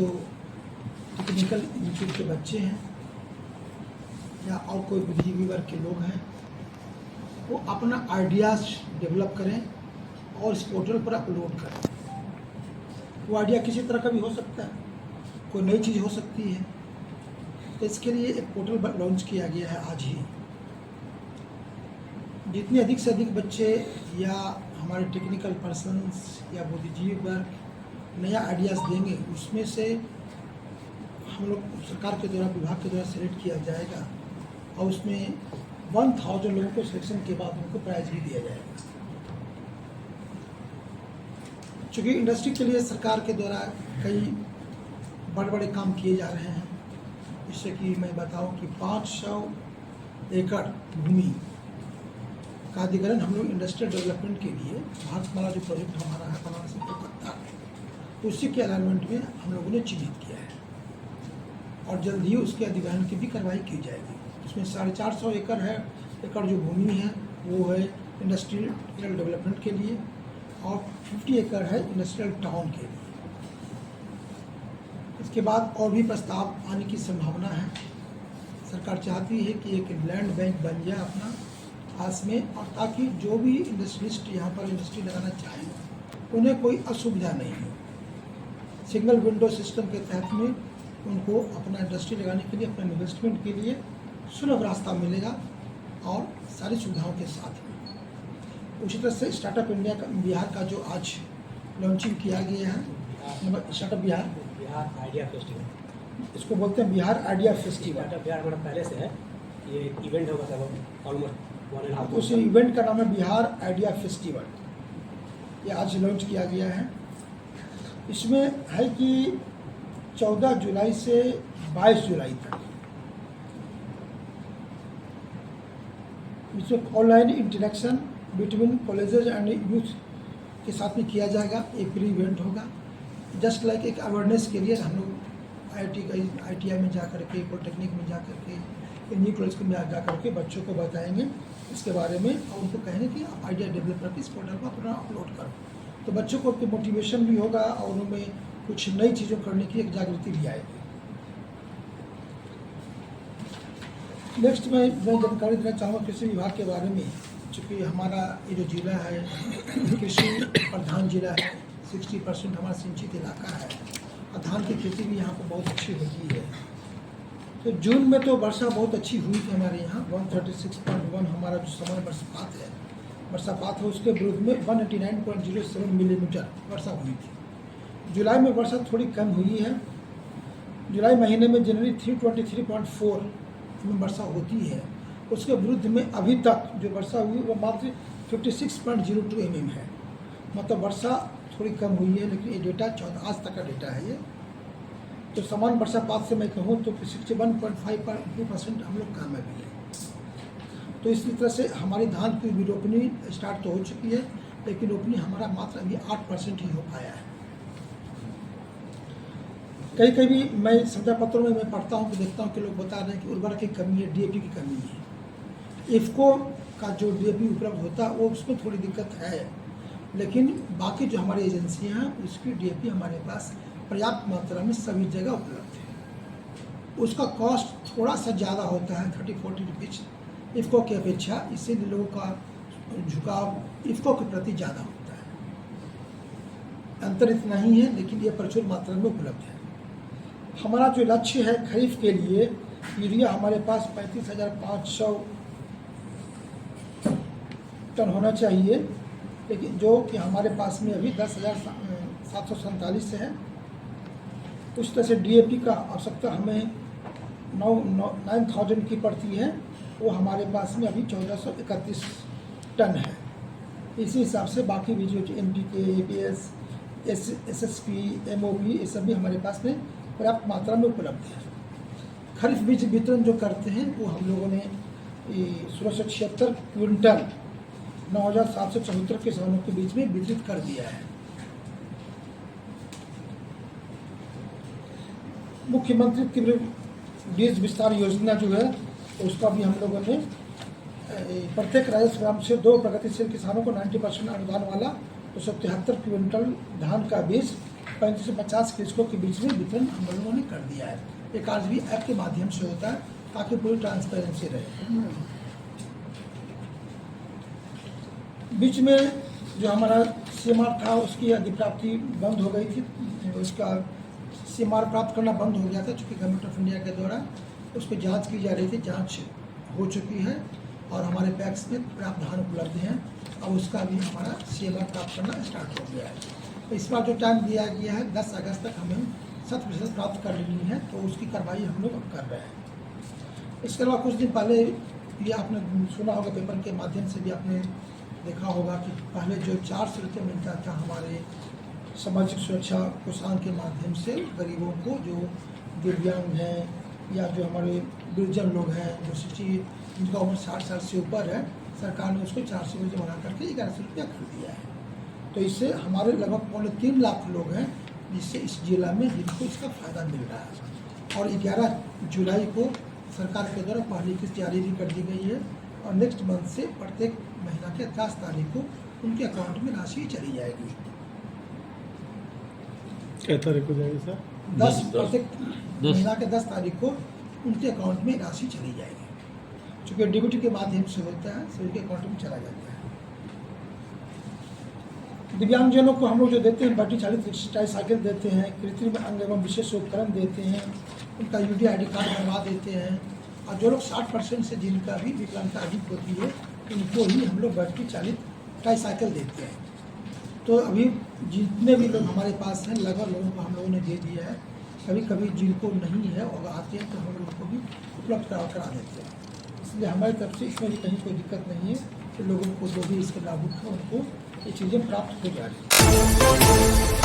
जो technical institute के बच्चे हैं या और कोई बुद्धिजीवी वर्ग के लोग हैं वो अपना आइडियाज़ डेवलप करें और इस पोर्टल पर अपलोड करें। वो आइडिया किसी तरह का भी हो सकता है, कोई नई चीज़ हो सकती है। तो इसके लिए एक पोर्टल लॉन्च किया गया है आज ही। जितने अधिक से अधिक बच्चे या हमारे टेक्निकल पर्सन्स या बुद्धिजीवी वर्ग नया आइडियाज़ देंगे, उसमें से हम लोग सरकार के द्वारा, विभाग के द्वारा सेलेक्ट किया जाएगा और उसमें 1000 लोगों को सिलेक्शन के बाद उनको प्राइज भी दिया जाएगा। चूँकि इंडस्ट्री के लिए सरकार के द्वारा कई बड़े बड़े काम किए जा रहे हैं, जिससे कि मैं बताऊं कि 500 एकड़ भूमि का अधिग्रहण हम लोग इंडस्ट्रियल डेवलपमेंट के लिए भारतमाला जो प्रोजेक्ट हमारा है बनारस से कोलकाता, उसी के अलाइनमेंट में हम लोगों ने चिन्हित किया है और जल्द ही उसके अधिग्रहण की भी कार्रवाई की जाएगी। उसमें 450 एकड़ जो भूमि है वो है इंडस्ट्रियल डेवलपमेंट के लिए और 50 एकड़ है इंडस्ट्रियल टाउन के लिए। इसके बाद और भी प्रस्ताव आने की संभावना है। सरकार चाहती है कि एक लैंड बैंक बन जाए अपना पास में, और ताकि जो भी इंडस्ट्रियलिस्ट यहाँ पर इंडस्ट्री लगाना चाहें उन्हें कोई असुविधा नहीं हो। सिंगल विंडो सिस्टम के तहत में उनको अपना इंडस्ट्री लगाने के लिए, अपने इन्वेस्टमेंट के लिए सुलभ रास्ता मिलेगा और सारी सुविधाओं के साथ में। उसी तरह से स्टार्टअप इंडिया का बिहार का जो आज लॉन्चिंग किया गया है, स्टार्टअप बिहार आइडिया फेस्टिवल, इसको बोलते हैं Bihar idea festival. Startup Bihar हमारा पहले से है, ये इवेंट होगा सब ऑलमोस्ट 1.5 उस इवेंट का नाम है बिहार आइडिया फेस्टिवल। ये आज लॉन्च किया गया है। इसमें है कि 14 जुलाई से 22 जुलाई तक इसमें online interaction between colleges and youth के साथ में किया जाएगा। एक प्री इवेंट होगा, जस्ट लाइक एक अवेयरनेस के लिए हम लोग IITI में जा करके, पॉलिटेक्निक में जा करके, न्यू कॉलेज में जा करके बच्चों को बताएंगे इसके बारे में और उनको कहेंगे कि आप आइडिया डेवलप करके इस पोर्टल पर अपना अपलोड करो। तो बच्चों को मोटिवेशन भी होगा और उनमें कुछ नई चीज़ों करने की एक जागृति भी आएगी। नेक्स्ट मैं जानकारी देना चाहूँगा कृषि विभाग के बारे में। चूँकि हमारा ये जो जिला है कृषि प्रधान जिला है, 60% हमारा सिंचित इलाका है और धान की खेती भी यहाँ पर बहुत अच्छी होती है। तो जून में तो वर्षा बहुत अच्छी हुई थी हमारे यहाँ। 136.1 हमारा जो सामान्य बरसात है उसके विरुद्ध में 189.07 मिलीमीटर वर्षा हुई थी। जुलाई में वर्षा थोड़ी कम हुई है। जुलाई महीने में जनवरी 323.4 में वर्षा होती है, उसके विरुद्ध में अभी तक जो वर्षा हुई वो मात्र 56.02 mm है। मतलब वर्षा थोड़ी कम हुई है, लेकिन ये डेटा 14 आज तक का डेटा है ये। तो समान वर्षापात से मैं कहूँ तो 61.52% हम लोग कामयाबी है। तो इसी तरह से हमारी धान की भी रोपनी स्टार्ट तो हो चुकी है, लेकिन रोपनी हमारा मात्र अभी 8% ही हो पाया है। कहीं कहीं भी मैं समाचार पत्रों में मैं पढ़ता हूँ तो देखता हूँ कि लोग बता रहे हैं कि उर्वरक की कमी है, DAP की कमी है। इफ़को का जो DAP उपलब्ध होता है वो उसमें थोड़ी दिक्कत है, लेकिन बाकी जो हमारी एजेंसियाँ हैं उसकी DAP हमारे पास पर्याप्त मात्रा में सभी जगह उपलब्ध है। उसका कॉस्ट थोड़ा सा ज़्यादा होता है, 30-40 रुपीज़ इफ़को की अपेक्षा, इसीलिए लोगों का झुकाव इफ़को के प्रति ज़्यादा होता है। अंतर इतना ही है, लेकिन ये प्रचुर मात्रा में उपलब्ध है। हमारा जो लक्ष्य है खरीफ के लिए, यूरिया हमारे पास 35,500 टन होना चाहिए, लेकिन जो कि हमारे पास में अभी 10,747 है। उस तरह से DAP का आवश्यकता हमें 9,000 की पड़ती है, वो हमारे पास में अभी 1431 टन है। इसी हिसाब से बाकी भी जो NPK, APS, SSP, MOP ये सब भी हमारे पास में पर्याप्त मात्रा में उपलब्ध है। खरीफ बीज वितरण जो करते हैं वो हम लोगों ने 1676 क्विंटल 9,774 किसानों के बीच में वितरित कर दिया है। मुख्यमंत्री तीव्र बीज विस्तार योजना जो है उसका भी हम लोगों ने प्रत्येक राजस्व ग्राम से 2 प्रगतिशील किसानों को 90% अनुदान वाला 273 क्विंटल धान का बीज 35 से 50 कृषकों के बीच में वितरण हम लोगों ने कर दिया है। ये कार्य भी ऐप के माध्यम से होता है ताकि पूरी ट्रांसपेरेंसी रहे। बीच में जो हमारा सीएमआर था उसकी अधिप्राप्ति बंद हो गई थी, उसका सीएमआर प्राप्त करना बंद हो गया था चूँकि गवर्नमेंट ऑफ इंडिया के द्वारा उस पर जाँच की जा रही थी। जाँच हो चुकी है और हमारे पैक्स में पर्याप्त धान उपलब्ध हैं। अब उसका भी हमारा सीएमआर प्राप्त करना स्टार्ट हो गया है। तो इस बार जो टाइम दिया गया है 10 अगस्त तक हमें 100% प्राप्त कर लेनी है, तो उसकी कार्रवाई हम लोग अब कर रहे हैं। इसके अलावा कुछ दिन पहले ये आपने सुना होगा, पेपर के माध्यम से भी आपने देखा होगा कि पहले जो 400 रुपये मिलता था हमारे सामाजिक सुरक्षा कोषांग के माध्यम से गरीबों को, जो दिव्यांग हैं या जो हमारे निर्जन लोग हैं, जो जिनका उम्र 60 साल से ऊपर है, सरकार ने उसको 400 रुपये बढ़ा करके 1100 रुपया कर दिया है। तो इससे हमारे लगभग 3.25 लाख लोग हैं जिससे इस जिला में जिनको इसका फ़ायदा मिल रहा है। और 11 जुलाई को सरकार के द्वारा पहली किस्त जारी भी कर दी गई है और नेक्स्ट मंथ से प्रत्येक महीना के 10 तारीख को उनके अकाउंट में राशि चली जाएगी। क्या तारीख को जाएगी सर? 10 प्रत्येक महीना के 10 तारीख को उनके अकाउंट में राशि चली जाएगी। चूँकि डीबीटी के माध्यम से होता है, सभी के अकाउंट में चला जाता है। दिव्यांगजनों को हम लोग जो देते हैं, बैटरी चालित ट्राईसाइकिल देते हैं, कृत्रिम अंग एवं विशेष उपकरण देते हैं, उनका UDID कार्ड बनवा देते हैं। और जो लोग 60% से जिनका भी विकलांगता अधिक होती है उनको ही हम लोग बैटरी चालित ट्राईसाइकिल देते हैं। तो अभी जितने भी लोग हमारे पास हैं लगभग लोगों को हम लोगों ने दे दिया है। कभी कभी जिनको नहीं है और आते हैं तो हम लोगों को भी उपलब्ध करा देते हैं। इसलिए हमारी तरफ से इसमें भी कहीं कोई दिक्कत नहीं है कि लोगों को जो भी इसके लाभ है उनको ये चीज़ें प्राप्त हो जा रही हैं।